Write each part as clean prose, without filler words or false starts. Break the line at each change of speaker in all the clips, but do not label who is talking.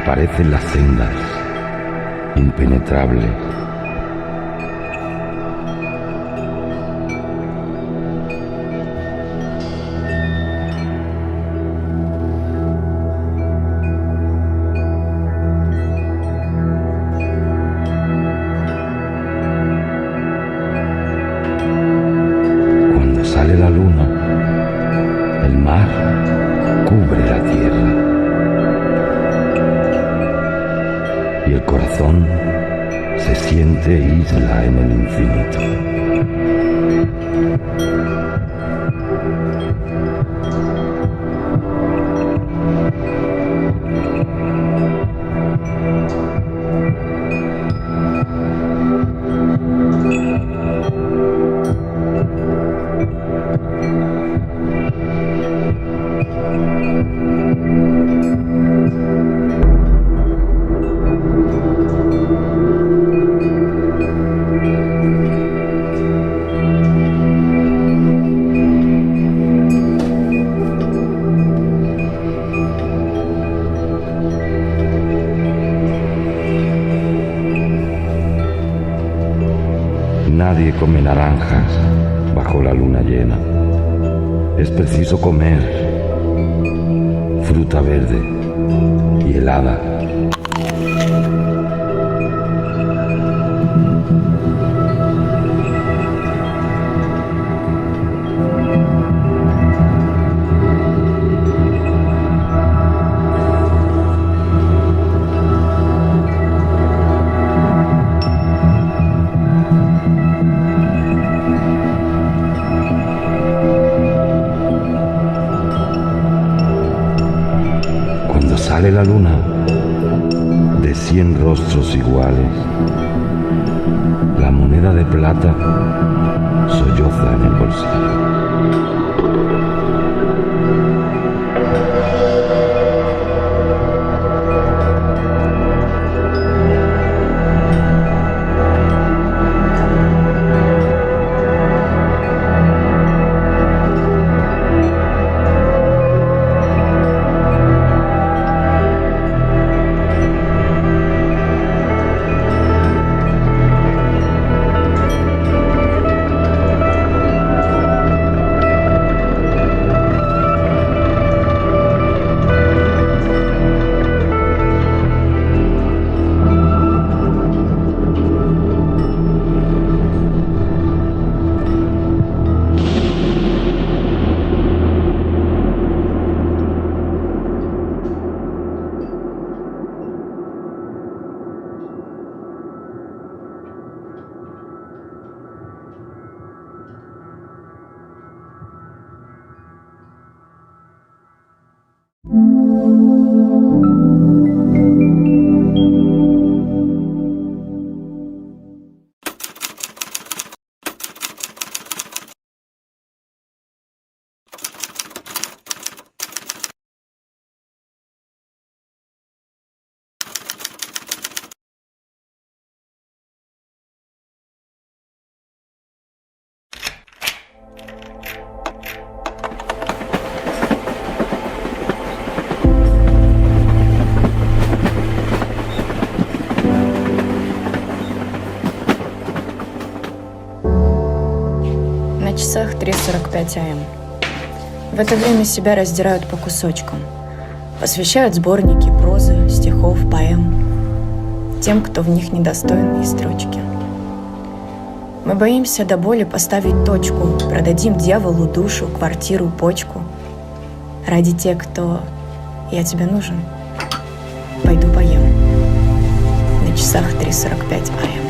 parecen las sendas, impenetrables. Cuando sale la luna, el mar cubre la tierra y el corazón se siente isla en el infinito. Nadie come naranjas bajo la luna llena. Es preciso comer fruta verde y helada. Sale la luna de 100 rostros iguales. La moneda de plata solloza en el bolsillo.
На часах 3:45 АМ. В это время себя раздирают по кусочкам. Посвящают сборники прозы, стихов, поэм тем, кто в них недостоин и строчки. Мы боимся до боли поставить точку, продадим дьяволу душу, квартиру, почку. Ради тех, кто «Я тебе нужен», пойду поем. На часах 3:45 АМ.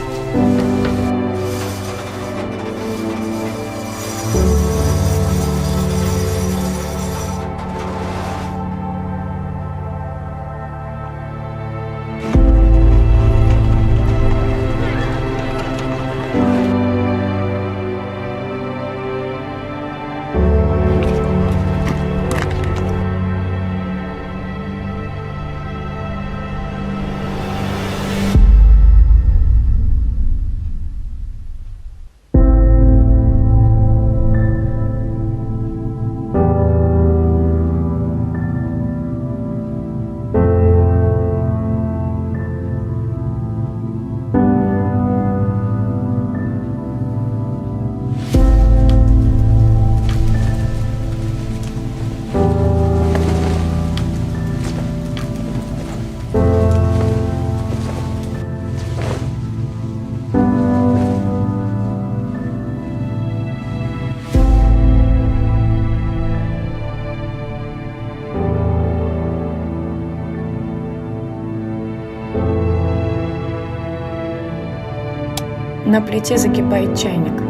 На плите закипает чайник.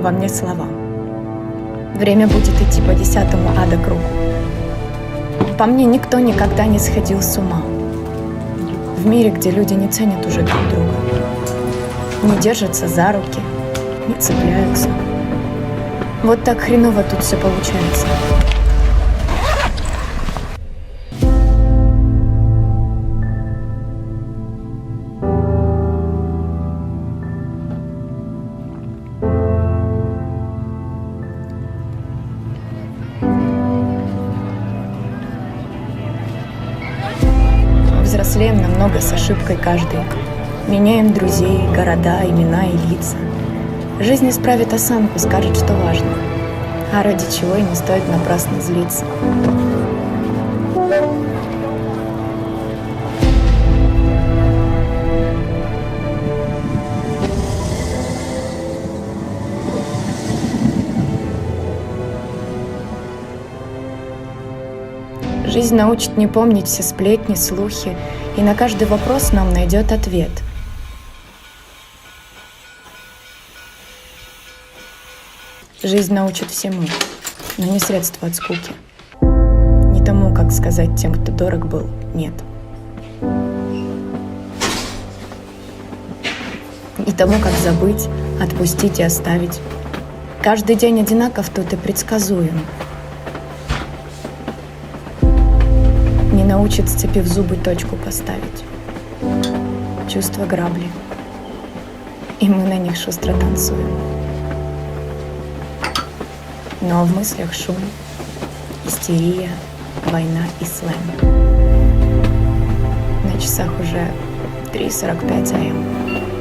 Во мне слова. Время будет идти по 10-му ада кругу. По мне, никто никогда не сходил с ума. В мире, где люди не ценят уже друг друга, не держатся за руки, не цепляются. Вот так хреново тут все получается. Взрослеем намного с ошибкой каждый. Меняем друзей, города, имена и лица. Жизнь исправит осанку, скажет, что важно. А ради чего и не стоит напрасно злиться. Жизнь научит не помнить все сплетни, слухи, и на каждый вопрос нам найдет ответ. Жизнь научит всему, но не средство от скуки. Не тому, как сказать тем, кто дорог был, нет. Не тому, как забыть, отпустить и оставить. Каждый день одинаков тут и предсказуем. Не научит, сцепив зубы, точку поставить. Чувства грабли, и мы на них шустро танцуем. Но в мыслях шум, истерия, война и слэм. На часах уже 3:45 АМ.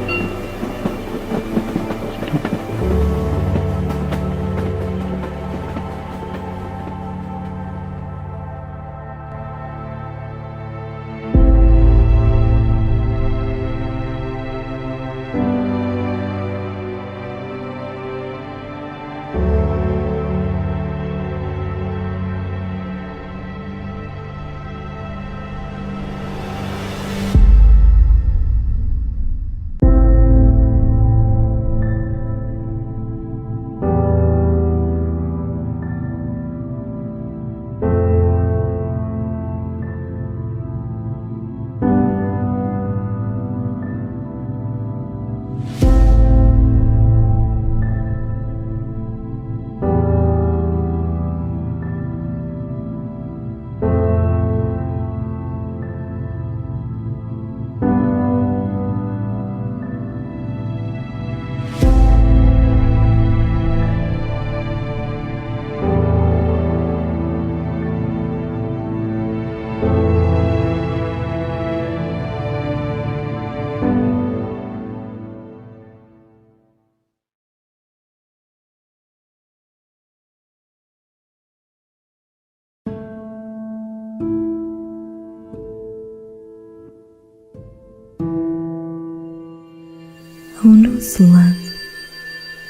Ao nosso lado,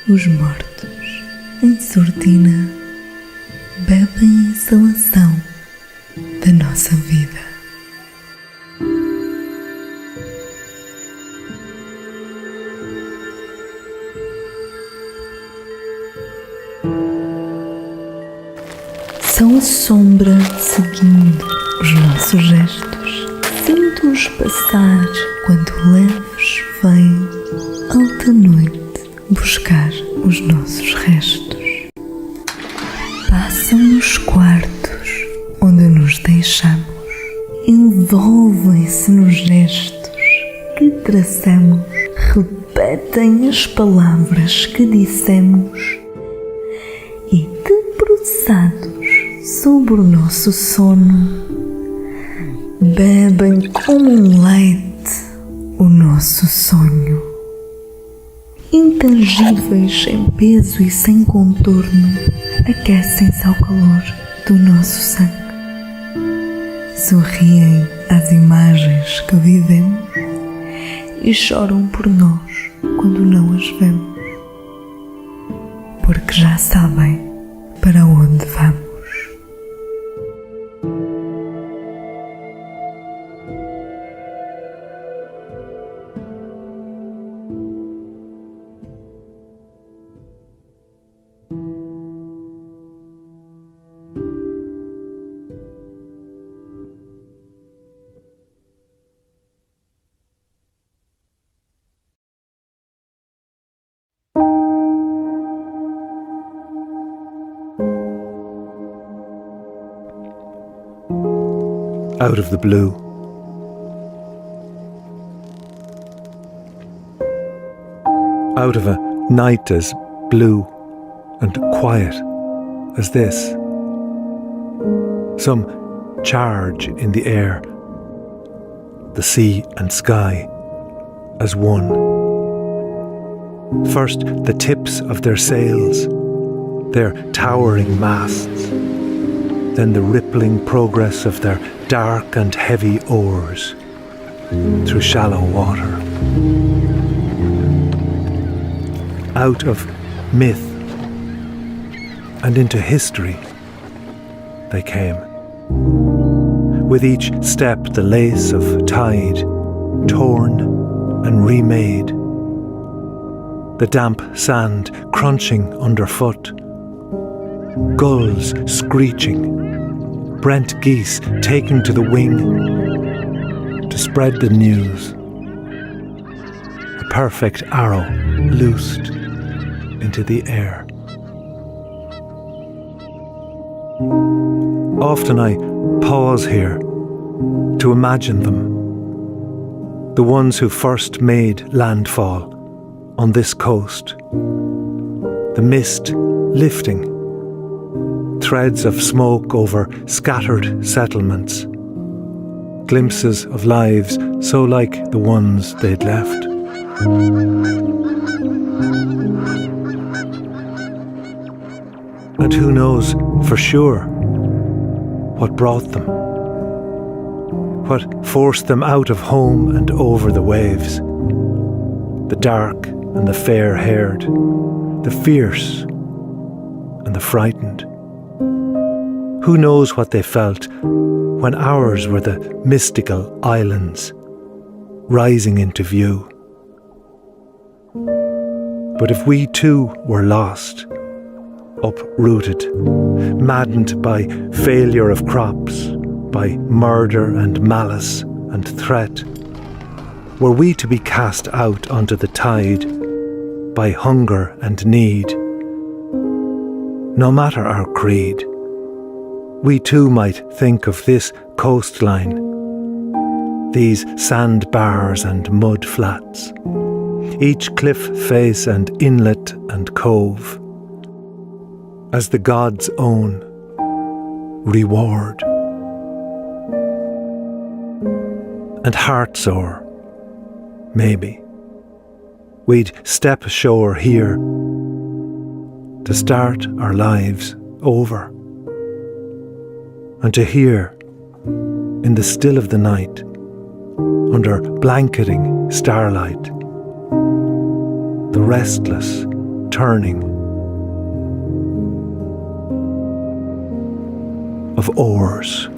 os mortos, em surdina, bebem a exalação da nossa vida. São a sombra seguindo os nossos gestos. Sinto-os passar quando leves vêm alta noite buscar os nossos restos. Passam nos quartos onde nos deixamos, envolvem-se nos gestos que traçamos, repetem as palavras que dissemos e, debruçados sobre o nosso sono, bebem como um leite o nosso sonho. Intangíveis, sem peso e sem contorno, aquecem-se ao calor do nosso sangue. Sorriem às imagens que vivemos e choram por nós quando não as vemos, porque já sabem para onde vamos.
out of the blue. Out of a night as blue and quiet as this. Some charge in the air, the sea and sky as one. First the tips of their sails, their towering masts, then the rippling progress of their dark and heavy oars through shallow water. Out of myth and into history they came. With each step the lace of tide torn and remade, the damp sand crunching underfoot, gulls screeching, brent geese taking to the wing to spread the news. A perfect arrow loosed into the air. Often I pause here to imagine them, the ones who first made landfall on this coast, the mist lifting, threads of smoke over scattered settlements, glimpses of lives so like the ones they'd left. And who knows for sure what brought them, what forced them out of home and over the waves, the dark and the fair-haired, the fierce and the frightened. Who knows what they felt when ours were the mystical islands rising into view. But if we too were lost, uprooted, maddened by failure of crops, by murder and malice and threat, were we to be cast out onto the tide by hunger and need, no matter our creed, we too might think of this coastline, these sandbars and mud flats, each cliff face and inlet and cove, as the gods' own reward. And heartsore, maybe, we'd step ashore here to start our lives over, and to hear, in the still of the night, under blanketing starlight, the restless turning of oars.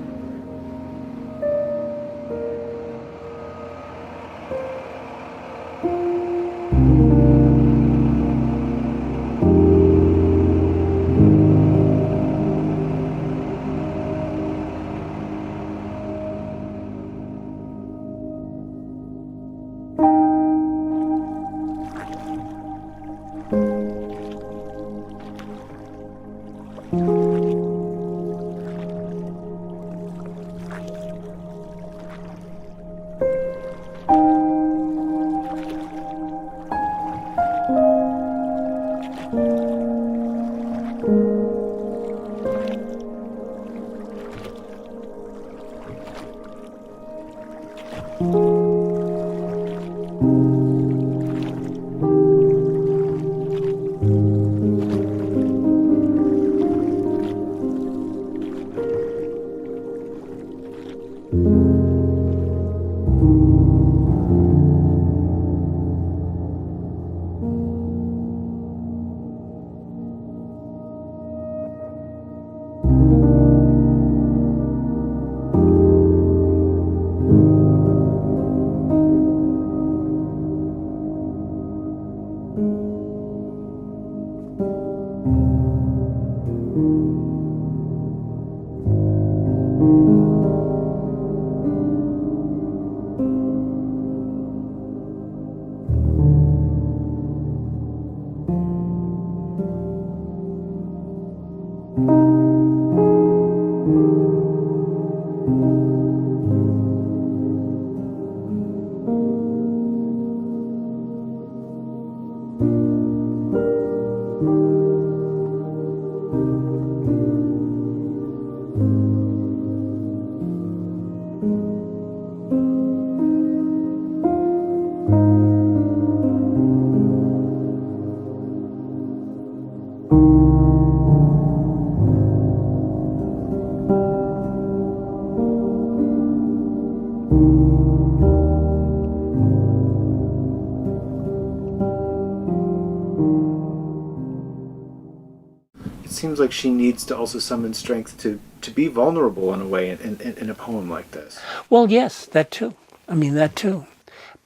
It seems like she needs to also summon strength to be vulnerable in a way in a poem like this.
Well, yes, that too. I mean, that too.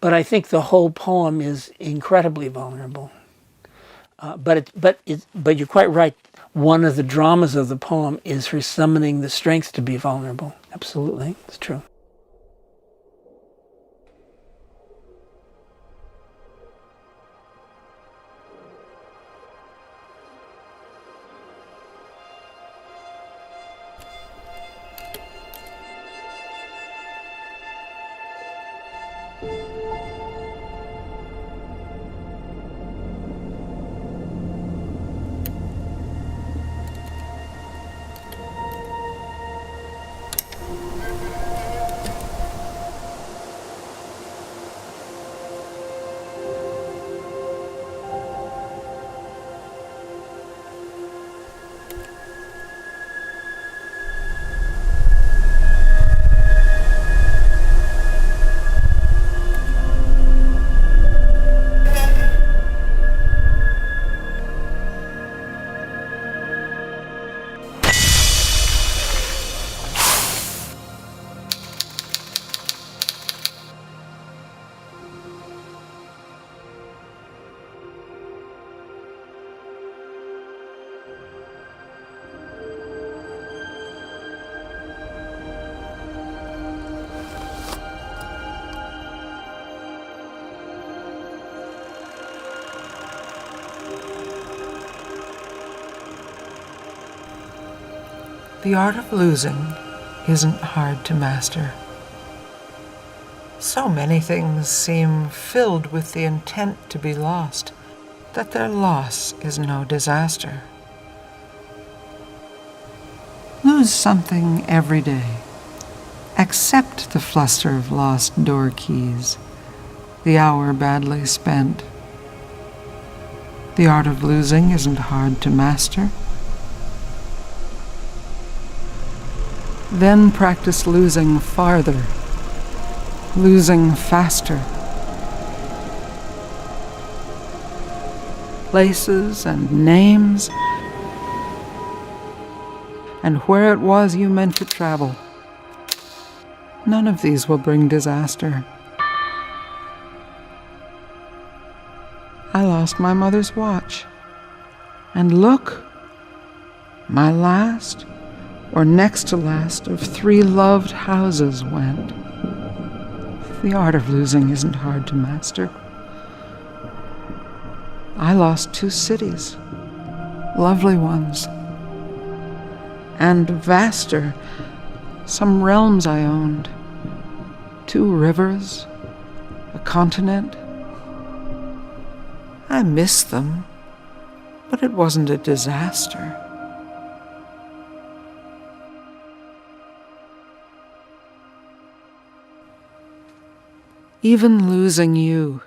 But I think the whole poem is incredibly vulnerable. But you're quite right. One of the dramas of the poem is her summoning the strength to be vulnerable. Absolutely, it's true.
The art of losing isn't hard to master. So many things seem filled with the intent to be lost that their loss is no disaster. Lose something every day. Accept the fluster of lost door keys, the hour badly spent. The art of losing isn't hard to master. Then practice losing farther, losing faster. Places and names, and where it was you meant to travel. None of these will bring disaster. I lost my mother's watch, and look, my last or next to last of 3 loved houses went. The art of losing isn't hard to master. I lost 2 cities, lovely ones, and vaster, some realms I owned, 2 rivers, a continent. I miss them, but it wasn't a disaster. Even losing you,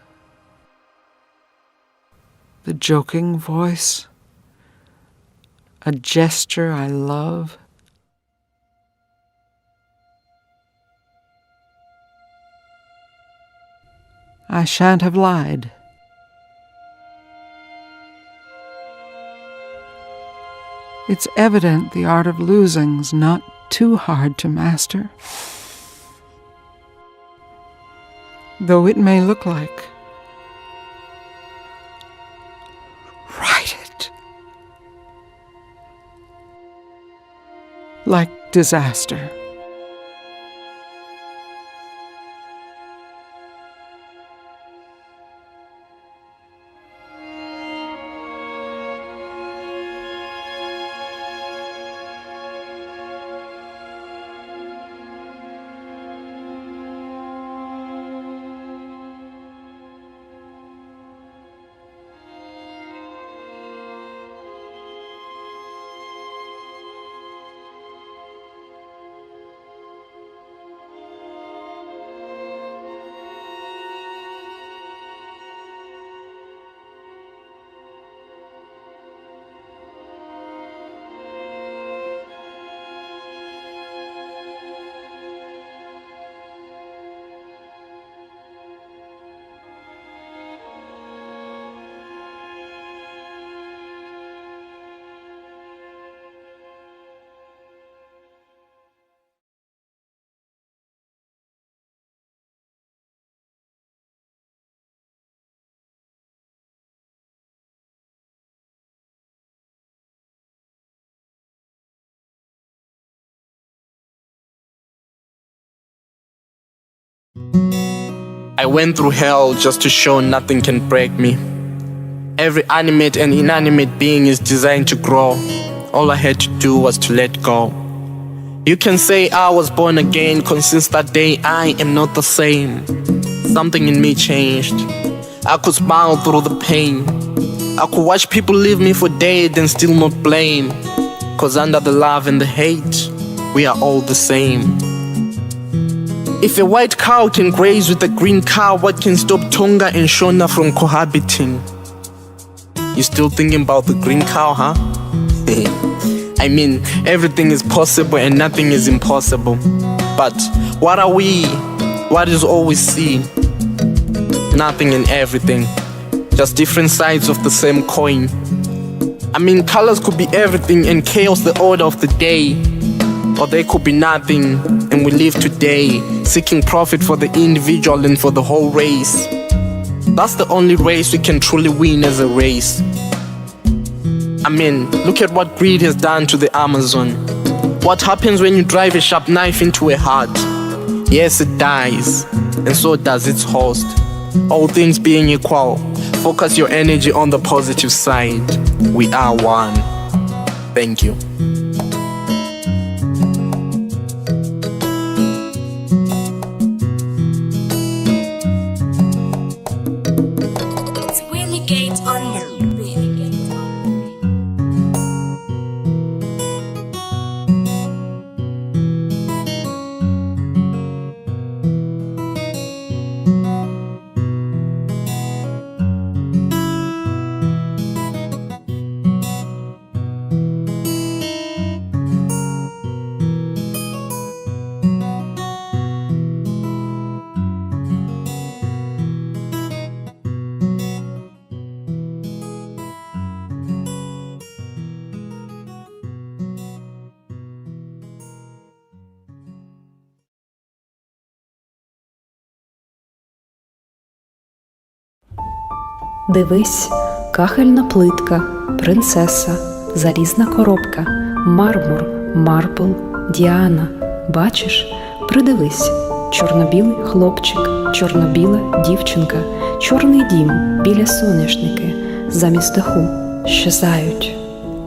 the joking voice, a gesture I love, I shan't have lied. It's evident the art of losing's not too hard to master, though it may look like. Write it. Like disaster.
I went through hell just to show nothing can break me. Every animate and inanimate being is designed to grow. All I had to do was to let go. You can say I was born again, 'cause since that day I am not the same. Something in me changed. I could smile through the pain. I could watch people leave me for dead and still not blame. 'Cause under the love and the hate, we are all the same. If a white cow can graze with a green cow, what can stop Tonga and Shona from cohabiting? You still thinking about the green cow, huh? I mean, everything is possible and nothing is impossible. But what are we? What is all we see? Nothing and everything. Just different sides of the same coin. I mean, colors could be everything and chaos the order of the day. Or they could be nothing and we live today, seeking profit for the individual and for the whole race. That's the only race we can truly win as a race. I mean, look at what greed has done to the Amazon. What happens when you drive a sharp knife into a heart? Yes, it dies, and so does its host. All things being equal, focus your energy on the positive side. We are one. Thank you.
Дивись, кахельна плитка, принцеса, залізна коробка, мармур, марбл, Діана. Бачиш? Придивись. Чорно-білий хлопчик, чорно-біла дівчинка, чорний дім біля соняшники, замість даху щезають.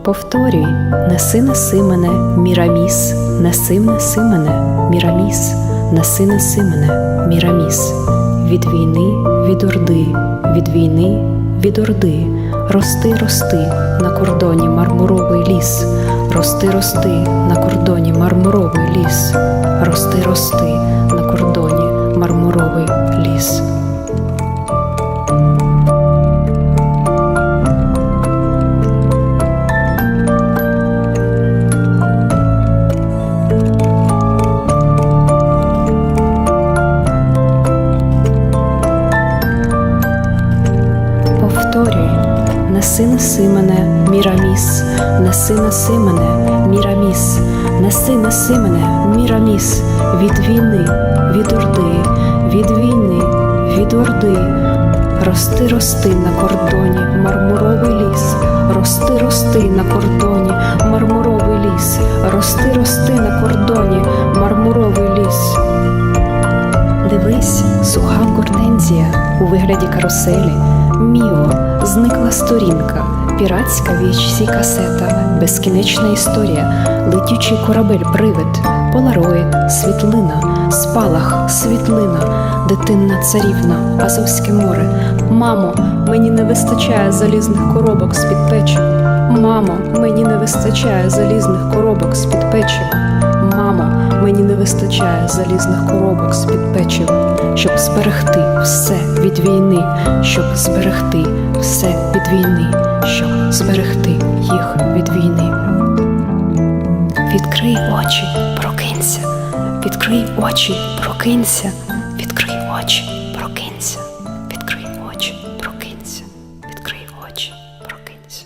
Повторюй, неси мене, Міраміс, неси мене, Міраміс, неси мене, Міраміс. Від війни, від орди, від війни, від орди. Рости, на кордоні мармуровий ліс. Рости, на кордоні мармуровий ліс. Рости, на кордоні мармуровий ліс. Неси мене, Міраміс, неси мене, Міраміс, неси мене, Міраміс, від війни, від орди, від війни, від орди. Рости на кордоні мармуровий ліс, рости на кордоні мармуровий ліс, рости на кордоні мармуровий ліс. Дивись, суха гортензія у вигляді каруселі. Міо, зникла сторінка, піратська VHC касета, безкінечна історія, летючий корабель-привид, полароїд, світлина, спалах, світлина, дитинна царівна, Азовське море. Мамо, мені не вистачає залізних коробок з-під печива. Мамо, мені не вистачає залізних коробок з-під печива. Мамо, мені не вистачає залізних коробок з-під печива, щоб зберегти все від війни, щоб зберегти все від війни, щоб зберегти їх від війни. Відкрий очі, прокинься, відкрий очі, прокинься, відкрий очі, прокинься, відкрий очі, прокинься, відкрий очі, прокинься.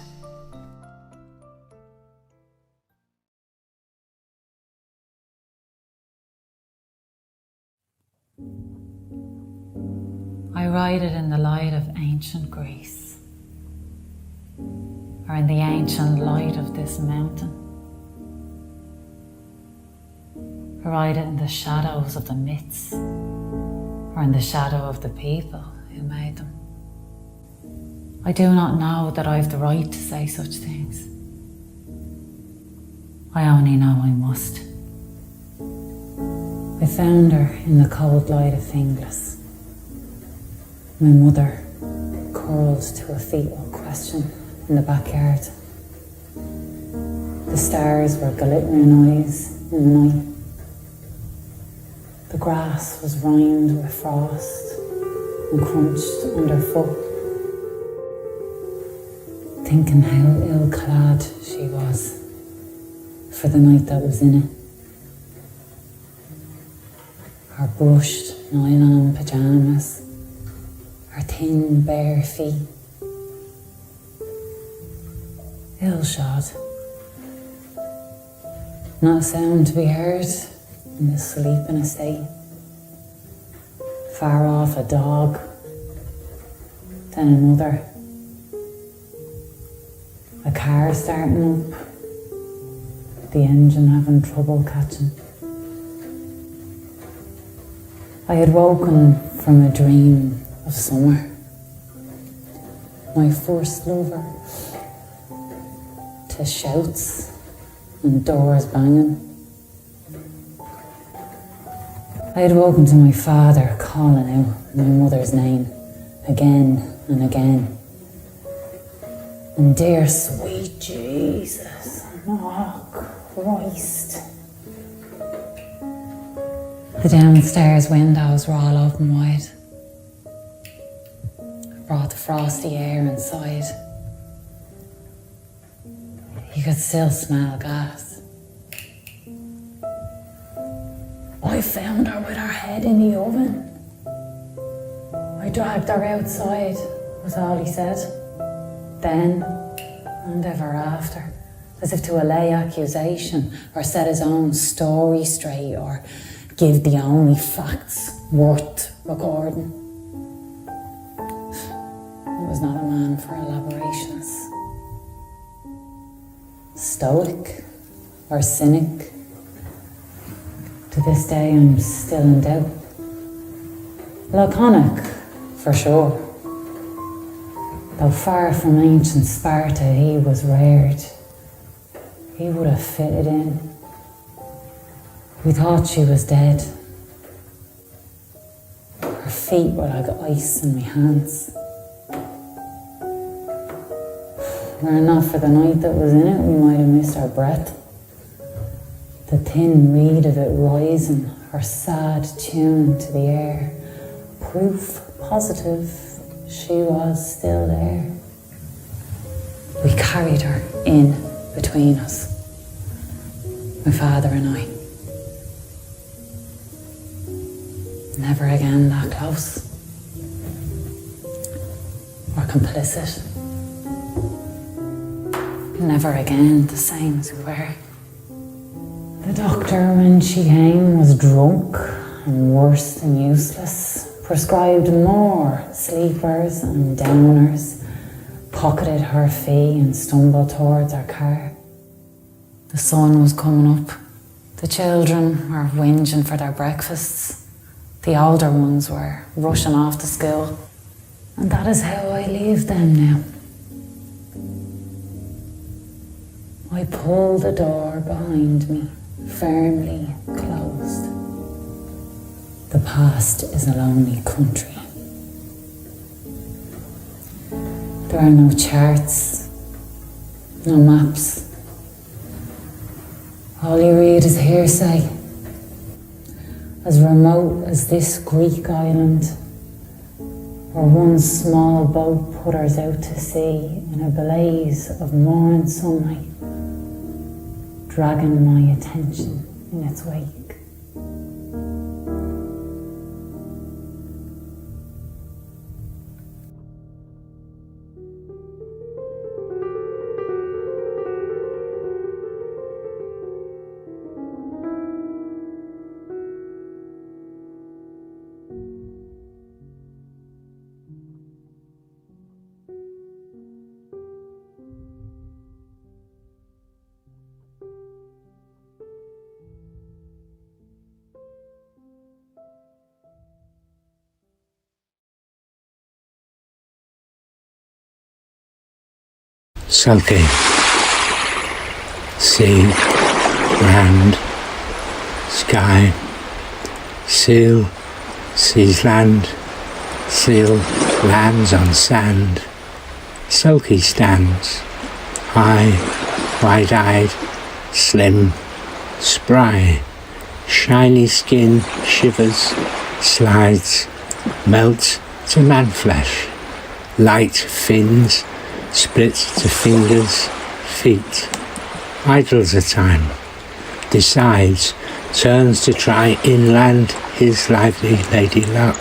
I write it in the light of ancient Greece, or in the ancient light of this mountain. I write it in the shadows of the myths or in the shadow of the people who made them. I do not know that I have the right to say such things. I only know I must. I found her in the cold light of Finglas. My mother curled to a fetal question in the backyard. The stars were glittering eyes in the night. The grass was rimed with frost and crunched underfoot. Thinking how ill-clad she was for the night that was in it. Her brushed nylon pyjamas, her thin bare feet. Ill-shod. Not a sound to be heard in the sleeping estate. Far off a dog, then another. A car starting up, the engine having trouble catching. I had woken from a dream of summer. My first lover, to shouts and doors banging. I had woken to my father calling out my mother's name again and again. And dear sweet Jesus, oh Christ. The downstairs windows were all open wide. It brought the frosty air inside. You could still smell gas. I found her with her head in the oven. I dragged her outside, was all he said. Then and ever after, as if to allay accusation or set his own story straight or give the only facts worth recording. He was not a man for elaborations. Stoic or cynic, to this day I'm still in doubt. Laconic, for sure. Though far from ancient Sparta he was reared, he would have fitted in. We thought she was dead. Her feet were like ice in my hands. Were it not for the night that was in it, we might have missed our breath. The thin reed of it rising, her sad tune to the air, proof positive she was still there. We carried her in between us, my father and I. Never again that close, or complicit. Never again the same as we were. The doctor, when she came, was drunk and worse than useless. Prescribed more sleepers and downers, pocketed her fee and stumbled towards our car. The sun was coming up. The children were whinging for their breakfasts. The older ones were rushing off to school. And that is how I leave them now. I pulled the door behind me, firmly closed. The past is a lonely country. There are no charts, no maps. All you read is hearsay. As remote as this Greek island, where one small boat put us out to sea in a blaze of morning sunlight, dragging my attention in its wake.
Selkie. Sea, land, sky, seal, sees land, seal lands on sand. Selkie stands, high, wide-eyed, slim, spry, shiny skin shivers, slides, melts to man flesh, light fins, splits to fingers, feet, idles a time, decides, turns to try inland his lively lady luck.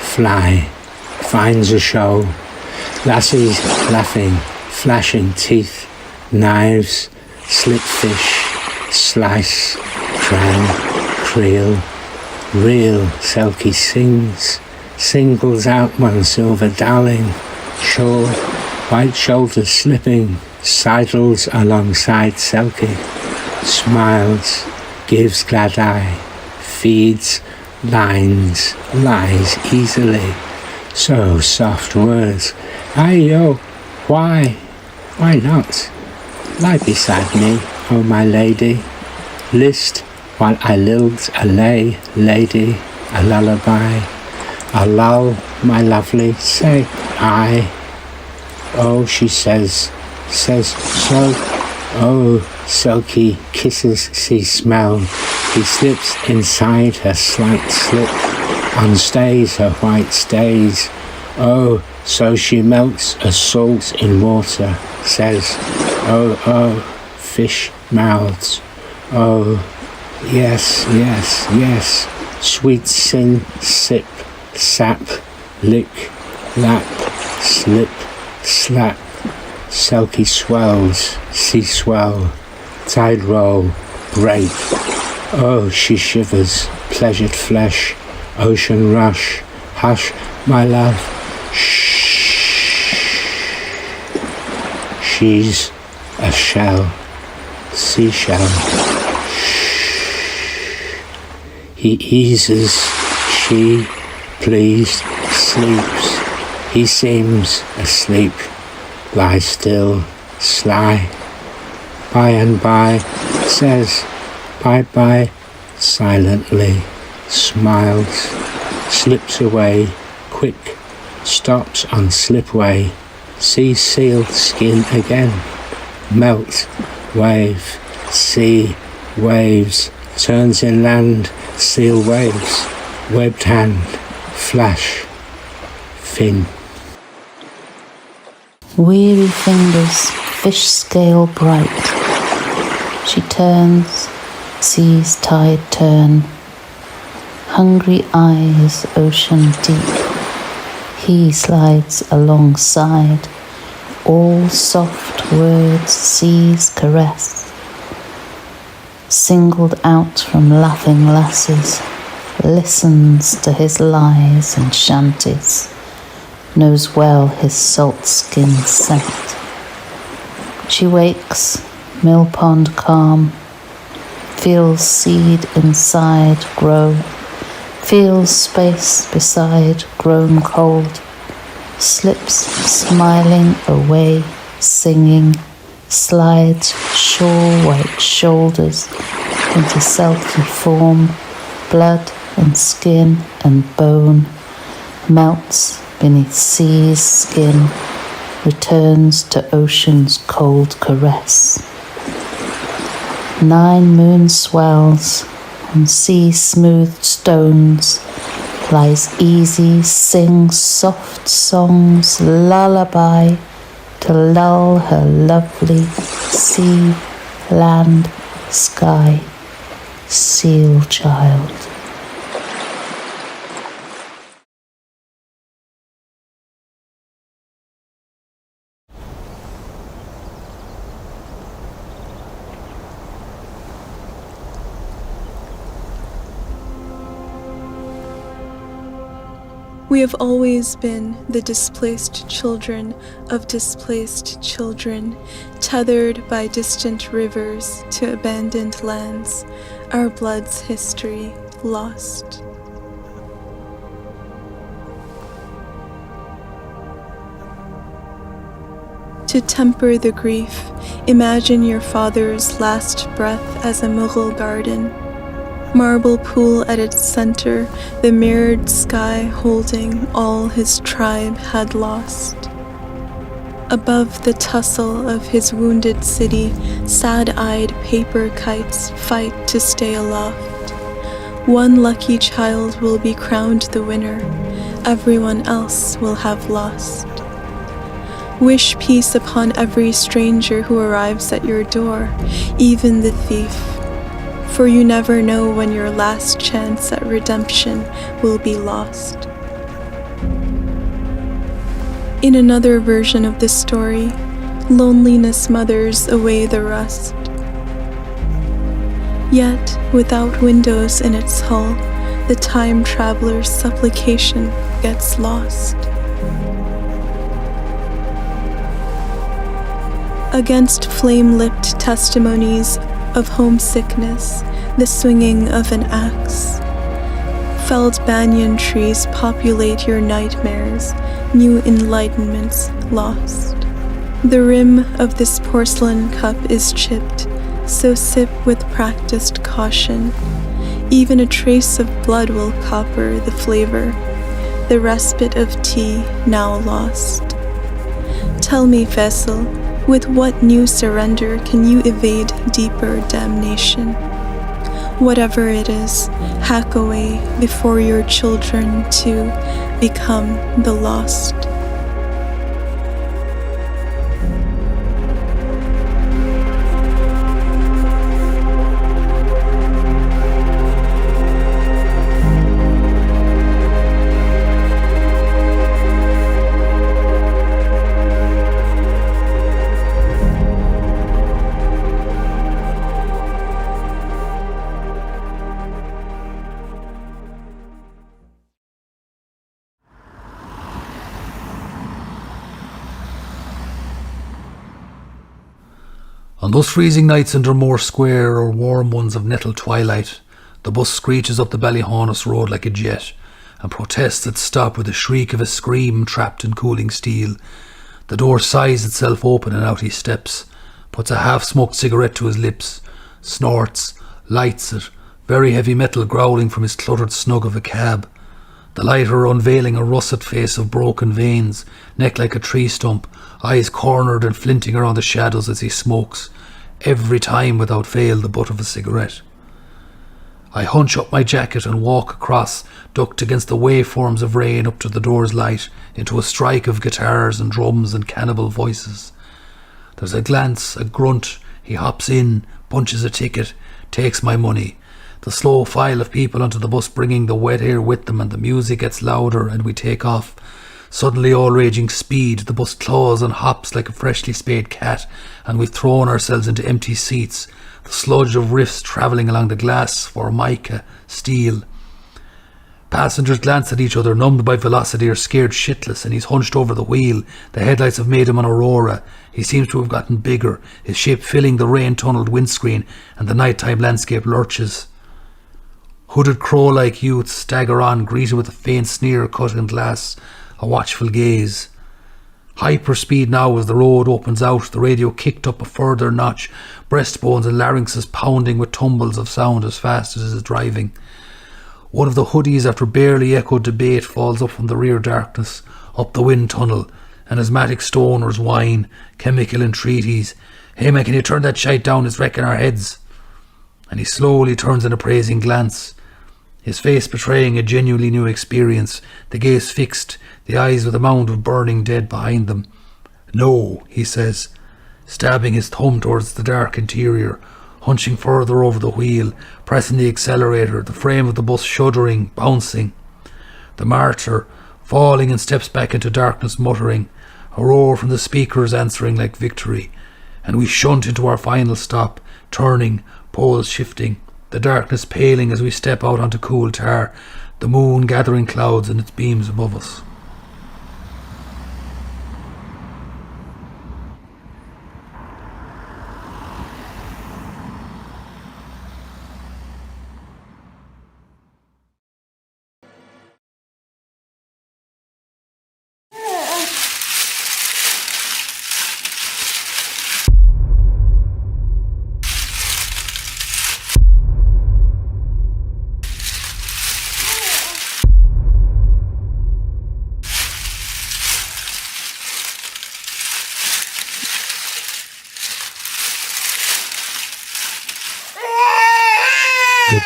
Fly, finds a show, lassies laughing, flashing teeth, knives, slit fish, slice, crown, creel, reel, Selkie sings, singles out one silver darling, shawl, white shoulders slipping, sidles alongside Selkie, smiles, gives glad eye, feeds, lines, lies easily, so soft words, aye-yo, why not, lie beside me, oh my lady, list while I lilt a lay, lady, a lullaby, a lull, my lovely, say aye. Oh, she says so, oh, Selkie kisses, see smell, he slips inside her slight slip, unstays her white stays, oh, so she melts a salt in water, says, oh, fish mouths, oh, yes, sweet sing, sip, sap, lick, lap, slip, slap, Selkie swells, sea swell, tide roll, break, oh, she shivers, pleasured flesh, ocean rush, hush, my love, shh, she's a shell, seashell, he eases, she, pleased, sleeps, he seems asleep, lie still, sly, by and by, says, bye-bye, silently, smiles, slips away, quick, stops on slipway, sees sealed skin again, melt, wave, sea, waves, turns inland, seal waves, webbed hand, flash, fin.
Weary fingers, fish scale bright. She turns, sees tide turn. Hungry eyes, ocean deep. He slides alongside. All soft words, seas caress. Singled out from laughing lasses, listens to his lies and shanties. Knows well his salt skin scent. She wakes, mill pond calm, feels seed inside grow, feels space beside grown cold, slips smiling away, singing, slides sure white shoulders into Selkie form, blood and skin and bone, melts beneath sea's skin, returns to ocean's cold caress. 9 moon swells on sea-smoothed stones, lies easy, sings soft songs, lullaby, to lull her lovely sea, land, sky, seal child.
We have always been the displaced children of displaced children, tethered by distant rivers to abandoned lands, our blood's history lost. To temper the grief, imagine your father's last breath as a Mughal garden. Marble pool at its center, the mirrored sky holding all his tribe had lost. Above the tussle of his wounded city, sad-eyed paper kites fight to stay aloft. One lucky child will be crowned the winner. Everyone else will have lost. Wish peace upon every stranger who arrives at your door, even the thief. For you never know when your last chance at redemption will be lost. In another version of this story, loneliness mothers away the rust. Yet, without windows in its hull, the time traveler's supplication gets lost. Against flame-lipped testimonies of homesickness, the swinging of an axe. Felled banyan trees populate your nightmares, new enlightenments lost. The rim of this porcelain cup is chipped, so sip with practiced caution. Even a trace of blood will copper the flavor, the respite of tea now lost. Tell me, Faisal, with what new surrender can you evade deeper damnation? Whatever it is, hack away before your children too become the lost.
On those freezing nights in Dromore Square or warm ones of nettled twilight, the bus screeches up the Ballyhaunis road like a jet and protests its stop with a shriek of a scream trapped in cooling steel. The door sighs itself open and out he steps, puts a half-smoked cigarette to his lips, snorts, lights it, very heavy metal growling from his cluttered snug of a cab. The lighter unveiling a russet face of broken veins, neck like a tree stump, eyes cornered and flinting around the shadows as he smokes, every time without fail the butt of a cigarette. I hunch up my jacket and walk across, ducked against the waveforms of rain up to the door's light, into a strike of guitars and drums and cannibal voices. There's a glance, a grunt, he hops in, punches a ticket, takes my money. The slow file of people onto the bus bringing the wet air with them, and the music gets louder and we take off. Suddenly all raging speed, the bus claws and hops like a freshly spayed cat, and we've thrown ourselves into empty seats, the sludge of riffs travelling along the glass, formica, steel. Passengers glance at each other, numbed by velocity or scared shitless, and he's hunched over the wheel. The headlights have made him an aurora. He seems to have gotten bigger, his shape filling the rain-tunnelled windscreen, and the nighttime landscape lurches. Hooded crow-like youths stagger on, greeted with a faint sneer cut in glass, a watchful gaze. Hyperspeed now as the road opens out, the radio kicked up a further notch, breastbones and larynxes pounding with tumbles of sound as fast as it is driving. One of the hoodies, after barely echoed debate, falls up from the rear darkness, up the wind tunnel, and asthmatic stoners whine, chemical entreaties. "Hey man, can you turn that shite down? It's wrecking our heads." And he slowly turns an appraising glance, his face betraying a genuinely new experience, the gaze fixed, the eyes with a mound of burning dead behind them. "No," he says, stabbing his thumb towards the dark interior, hunching further over the wheel, pressing the accelerator, the frame of the bus shuddering, bouncing. The martyr, falling and steps back into darkness muttering, a roar from the speakers answering like victory, and we shunt into our final stop, turning, poles shifting, the darkness paling as we step out onto cool tar, the moon gathering clouds in its beams above us.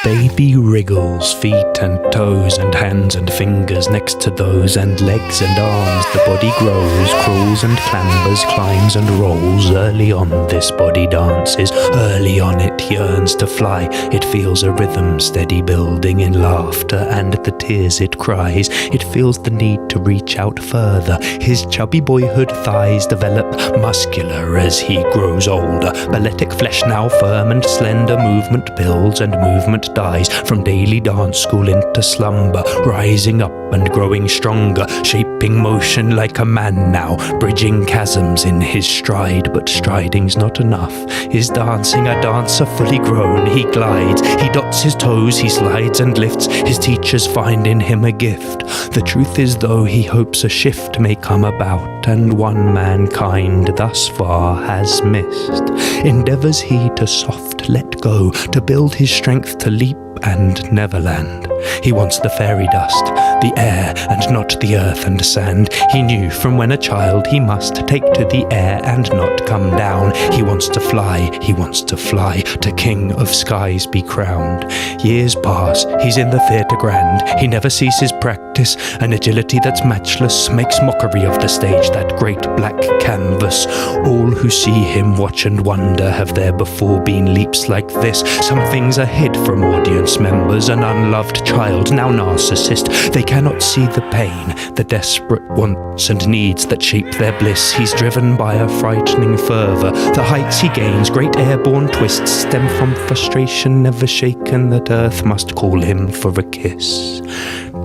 baby wriggles feet and toes and hands and fingers next to those, and legs and arms. The body grows, crawls and clambers, climbs and rolls. Early on this body dances, early on it yearns to fly. It feels a rhythm steady building in laughter and the tears it cries. It feels the need to reach out further. His chubby boyhood thighs develop muscular as he grows older. Balletic flesh now firm and slender, movement builds and movement dies. From daily dance school into slumber, rising up and growing stronger, shaping motion like a man now, bridging chasms in his stride. But striding's not enough. Is dancing a dancer fully grown? He glides, he dots his toes, he slides and lifts. His teachers find in him a gift. The truth is, though, he hopes a shift may come about, and one mankind thus far has missed. Endeavours he to soft let go, to build his strength to leap and never land. He wants the fairy dust, the air, and not the earth and sand. He knew from when a child he must take to the air and not come down. He wants to fly, to king of skies be crowned. Years pass, he's in the theatre grand. He never ceases practice, an agility that's matchless, makes mockery of the stage, that great black canvas. All who see him watch and wonder, have there before been leaps like this? Some things are hid from audience members, an unloved child, now narcissist. They cannot see the pain, the desperate wants and needs that shape their bliss. He's driven by a frightening fervour. The heights he gains, great airborne twists, stem from frustration never shaken, that earth must call him for a kiss.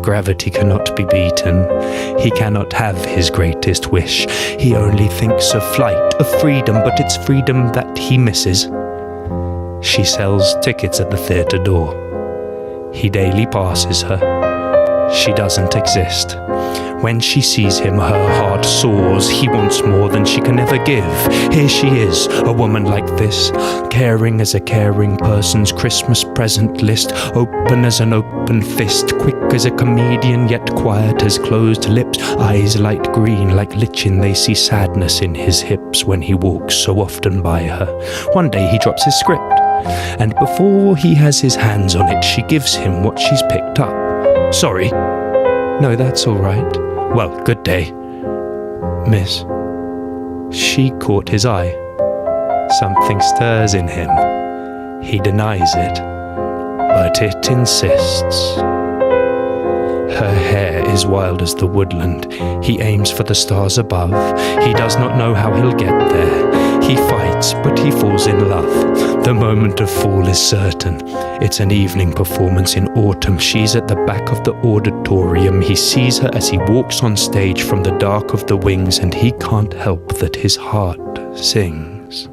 Gravity cannot be beaten. He cannot have his greatest wish. He only thinks of flight, of freedom, but it's freedom that he misses. She sells tickets at the theatre door. He daily passes her. She doesn't exist. When she sees him, her heart soars. He wants more than she can ever give. Here she is, a woman like this, caring as a caring person's Christmas present list, open as an open fist, quick as a comedian, yet quiet as closed lips, eyes light green like lichen. They see sadness in his hips when he walks so often by her. One day he drops his script, and before he has his hands on it, she gives him what she's picked up. Sorry. No, that's all right. Well, good day, miss. She caught his eye. Something stirs in him. He denies it, but it insists. Her hair is wild as the woodland. He aims for the stars above. He does not know how he'll get there. He fights, but he falls in love. The moment of fall is certain. It's an evening performance in autumn. She's at the back of the auditorium. He sees her as he walks on stage from the dark of the wings, and he can't help that his heart sings.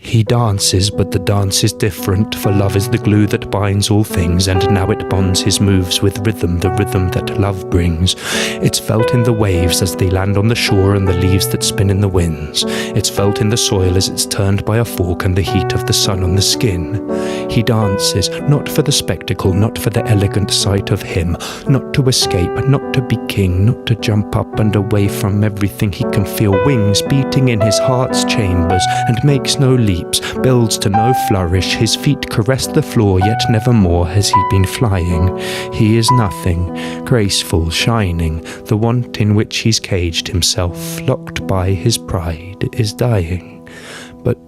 He dances, but the dance is different, for love is the glue that binds all things, and now it bonds his moves with rhythm, the rhythm that love brings. It's felt in the waves as they land on the shore, and the leaves that spin in the winds. It's felt in the soil as it's turned by a fork, and the heat of the sun on the skin. He dances, not for the spectacle, not for the elegant sight of him, not to escape, not to be king, not to jump up and away from everything. He can feel wings beating in his heart's chambers, and makes no leaps, builds to no flourish. His feet caress the floor, yet nevermore has he been flying. He is nothing, graceful, shining. The want in which he's caged himself, locked by his pride, is dying. But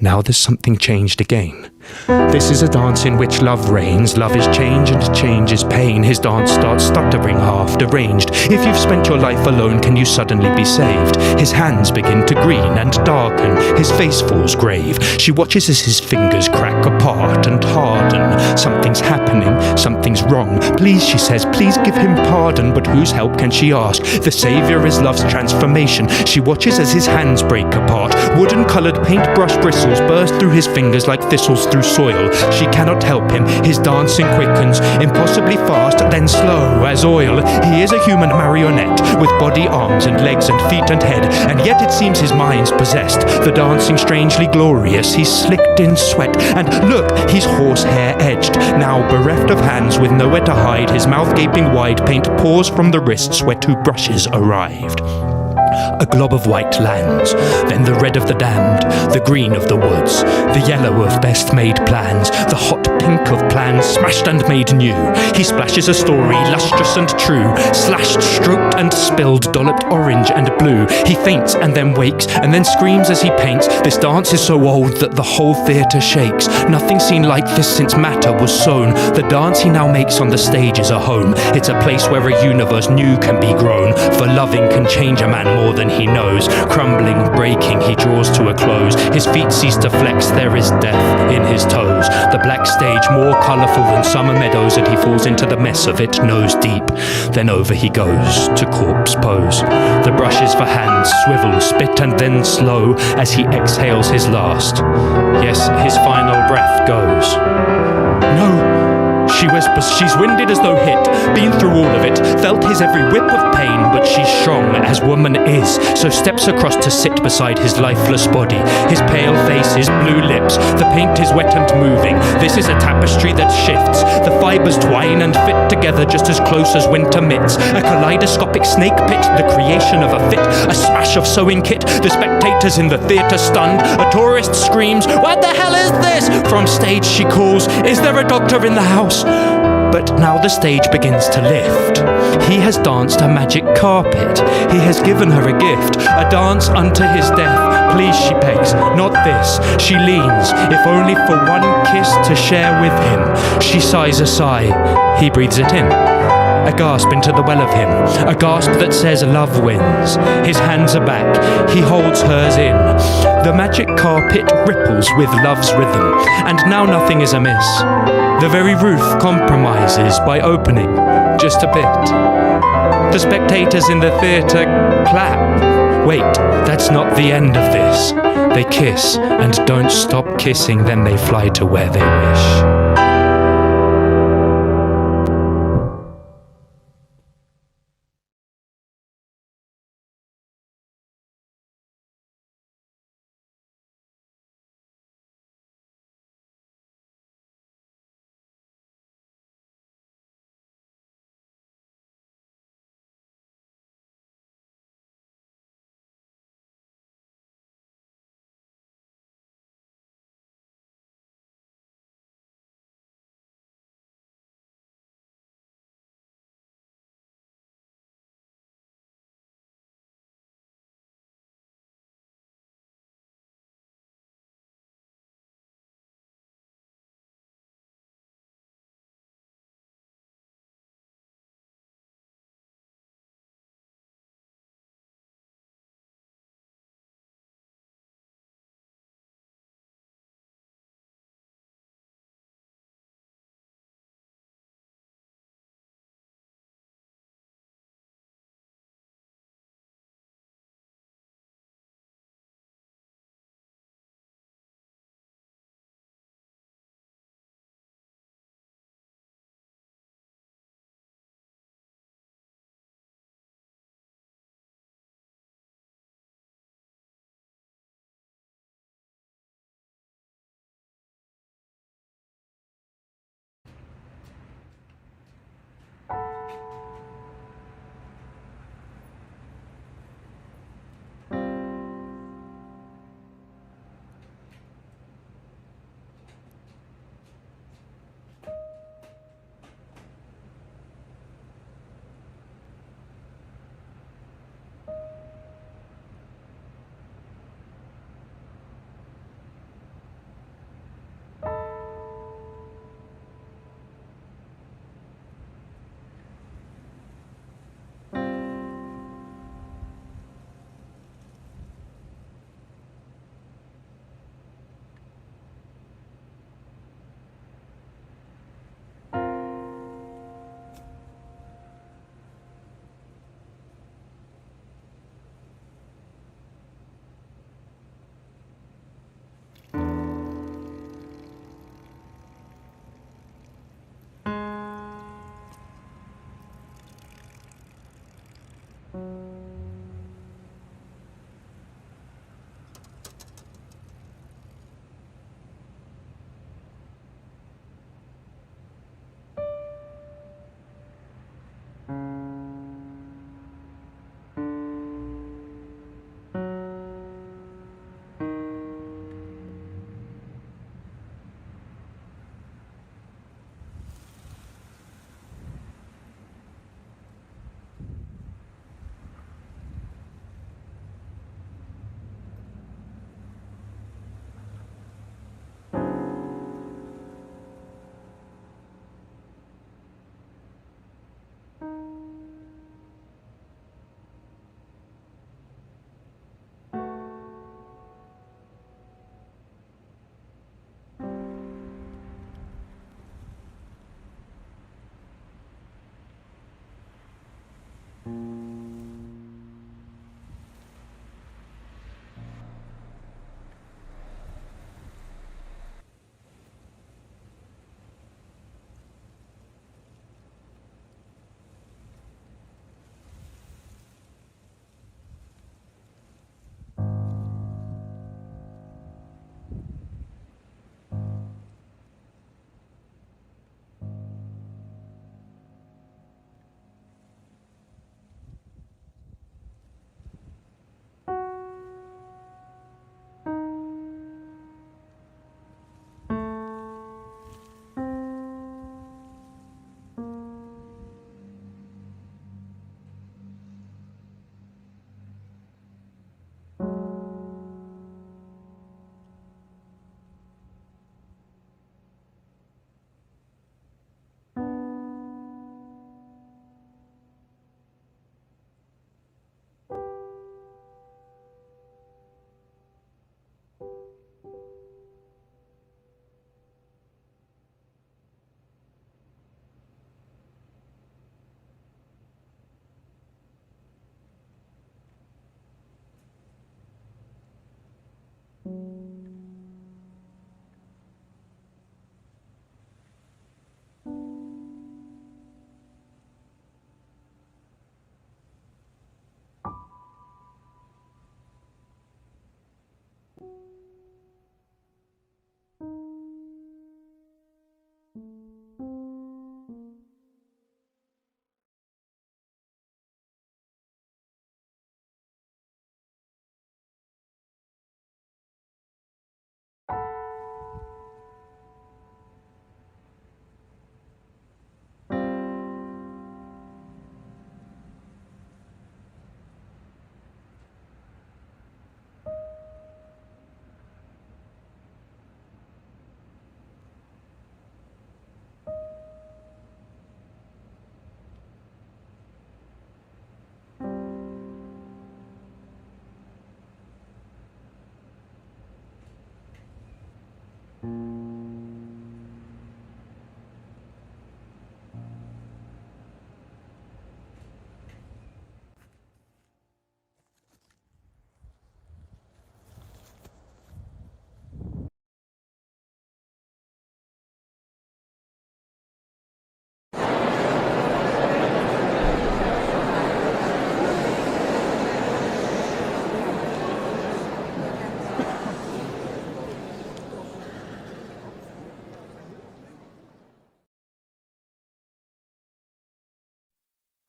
now there's something changed again. This is a dance in which love reigns. Love is change and change is pain. His dance starts stuttering, half deranged. If you've spent your life alone, can you suddenly be saved? His hands begin to green and darken. His face falls grave. She watches as his fingers crack apart and harden. Something's happening, something's wrong. Please, she says, please give him pardon. But whose help can she ask? The savior is love's transformation. She watches as his hands break apart. Wooden-coloured paintbrush bristles burst through his fingers like thistles through soil. She cannot help him. His dancing quickens, impossibly fast, then slow as oil. He is a human marionette, with body, arms and legs and feet and head, and yet it seems his mind's possessed. The dancing strangely glorious. He's slicked in sweat, and look, he's horsehair edged. Now bereft of hands with nowhere to hide, his mouth gaping wide, paint pours from the wrists where two brushes arrived. a glob of white lands. Then the red of the damned, the green of the woods, the yellow of best made plans, the hot pink of plans smashed and made new. He splashes a story, lustrous and true, slashed, stroked and spilled, dolloped orange and blue. He faints and then wakes and then screams as he paints. This dance is so old that the whole theatre shakes. Nothing seen like this since matter was sown. The dance he now makes on the stage is a home. It's a place where a universe new can be grown. For loving can change a man more than he knows. Crumbling, breaking, he draws to a close. His feet cease to flex, there is death in his toes. The black stage more colourful than summer meadows, and he falls into the mess of it nose deep. Then over he goes to corpse pose. The brushes for hands swivel, spit and then slow as he exhales his last. Yes, his final breath goes. No, she whispers, she's winded as though hit, been through all of it, felt his every whip of pain, but she's strong as woman is, so steps across to sit beside his lifeless body, his pale face, his blue lips, the paint is wet and moving, this is a tapestry that shifts, the fibres twine and fit together just as close as winter mitts, a kaleidoscopic snake pit, the creation of a fit, a smash of sewing kit, the spectators in the theatre stunned, a tourist screams, "What the hell is this?" From stage she calls, "Is there a doctor in the house?" But now the stage begins to lift. He has danced a magic carpet. He has given her a gift, a dance unto his death. Please, she begs, not this. She leans, if only for one kiss to share with him. She sighs a sigh. He breathes it in. A gasp into the well of him, a gasp that says love wins. His hands are back, he holds hers in. The magic carpet ripples with love's rhythm, and now nothing is amiss. The very roof compromises by opening just a bit. The spectators in the theatre clap. Wait, that's not the end of this. They kiss and don't stop kissing, then they fly to where they wish.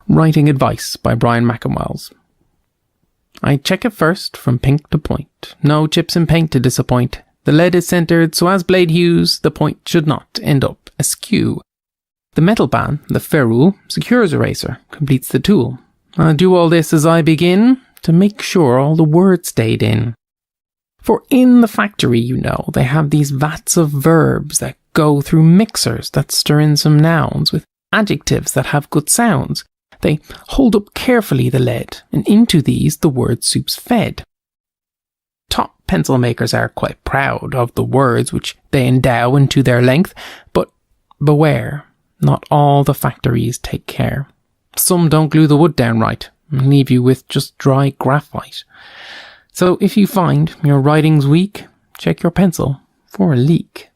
Writing Advice by Brian McInwells. I check it first from pink to point. No chips and paint to disappoint. The lead is centred so as blade hues, the point should not end up askew. The metal band, the ferrule, secures eraser, completes the tool. I do all this as I begin to make sure all the words stayed in. For in the factory, you know, they have these vats of verbs that go through mixers that stir in some nouns with adjectives that have good sounds. They hold up carefully the lead, and into these the word soup's fed. Top pencil makers are quite proud of the words which they endow into their length, but beware, not all the factories take care. Some don't glue the wood down right, and leave you with just dry graphite. So if you find your writing's weak, check your pencil for a leak.